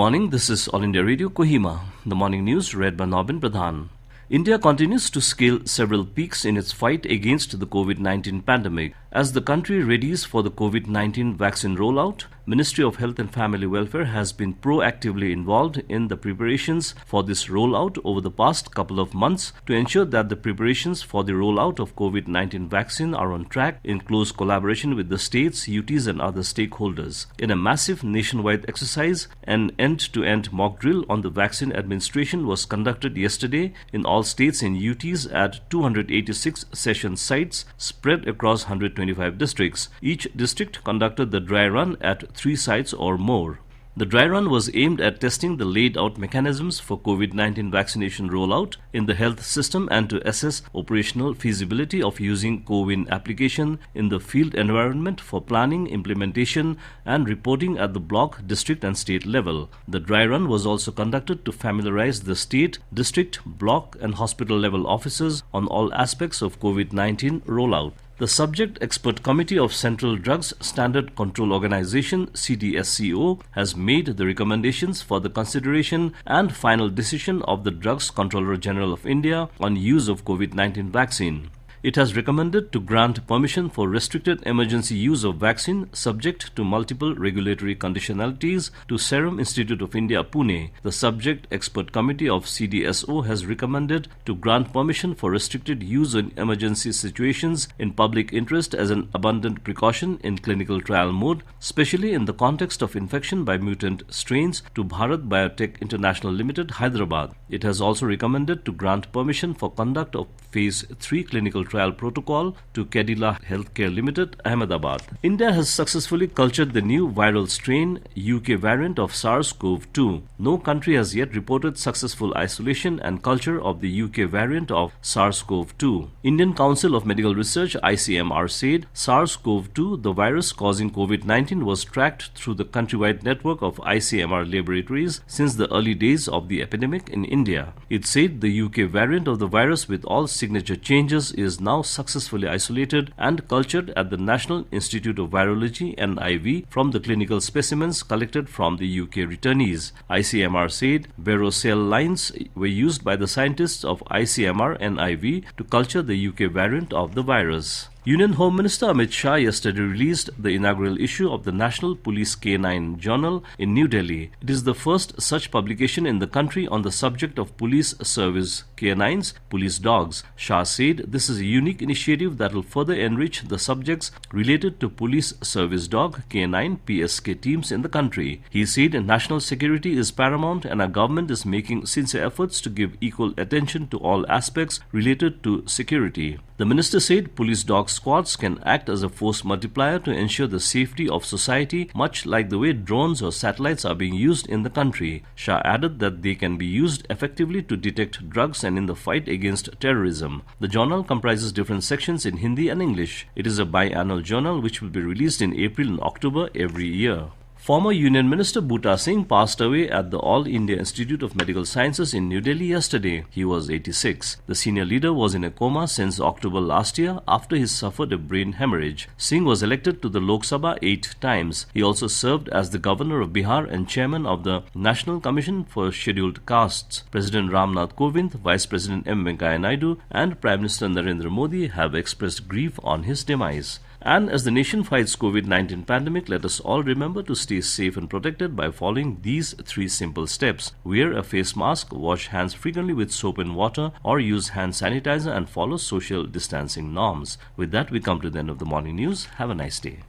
morning, this is All India Radio Kohima. The morning news read by Nobin Pradhan. India continues to scale several peaks in its fight against the COVID-19 pandemic. As the country readies for the COVID-19 vaccine rollout, Ministry of Health and Family Welfare has been proactively involved in the preparations for this rollout over the past couple of months to ensure that the preparations for the rollout of COVID-19 vaccine are on track in close collaboration with the states, UTs and other stakeholders. In a massive nationwide exercise, an end-to-end mock drill on the vaccine administration was conducted yesterday in all states and UTs at 286 session sites spread across 125 districts. Each district conducted the dry run at 3 sites or more. The dry run was aimed at testing the laid-out mechanisms for COVID-19 vaccination rollout in the health system and to assess operational feasibility of using CoWIN application in the field environment for planning, implementation and reporting at the block, district and state level. The dry run was also conducted to familiarize the state, district, block and hospital level officers on all aspects of COVID-19 rollout. The Subject Expert Committee of Central Drugs Standard Control Organization (CDSCO) has made the recommendations for the consideration and final decision of the Drugs Controller General of India on use of COVID-19 vaccine. It has recommended to grant permission for restricted emergency use of vaccine subject to multiple regulatory conditionalities to Serum Institute of India, Pune. The Subject Expert Committee of CDSO has recommended to grant permission for restricted use in emergency situations in public interest as an abundant precaution in clinical trial mode, especially in the context of infection by mutant strains to Bharat Biotech International Limited, Hyderabad. It has also recommended to grant permission for conduct of Phase 3 clinical trial protocol to Cadila Healthcare Limited, Ahmedabad. India has successfully cultured the new viral strain UK variant of SARS-CoV-2. No country has yet reported successful isolation and culture of the UK variant of SARS-CoV-2. Indian Council of Medical Research ICMR said SARS-CoV-2, the virus causing COVID-19, was tracked through the countrywide network of ICMR laboratories since the early days of the epidemic in India. It said the UK variant of the virus with all signature changes is now successfully isolated and cultured at the National Institute of Virology (NIV) from the clinical specimens collected from the UK returnees. ICMR said varocell lines were used by the scientists of ICMR NIV to culture the UK variant of the virus. Union Home Minister Amit Shah yesterday released the inaugural issue of the National Police K9 Journal in New Delhi. It is the first such publication in the country on the subject of police service K9s, police dogs. Shah said this is a unique initiative that will further enrich the subjects related to police service dog K9 PSK teams in the country. He said national security is paramount and our government is making sincere efforts to give equal attention to all aspects related to security. The minister said police dog squads can act as a force multiplier to ensure the safety of society, much like the way drones or satellites are being used in the country. Shah added that they can be used effectively to detect drugs and in the fight against terrorism. The journal comprises different sections in Hindi and English. It is a biannual journal which will be released in April and October every year. Former Union Minister Bhuta Singh passed away at the All India Institute of Medical Sciences in New Delhi yesterday. He was 86. The senior leader was in a coma since October last year after he suffered a brain hemorrhage. Singh was elected to the Lok Sabha 8 times. He also served as the Governor of Bihar and Chairman of the National Commission for Scheduled Castes. President Ramnath Kovind, Vice President M. Venkaiah Naidu and Prime Minister Narendra Modi have expressed grief on his demise. And as the nation fights COVID-19 pandemic, let us all remember to stay safe and protected by following these 3 simple steps. Wear a face mask, wash hands frequently with soap and water, or use hand sanitizer and follow social distancing norms. With that, we come to the end of the morning news. Have a nice day.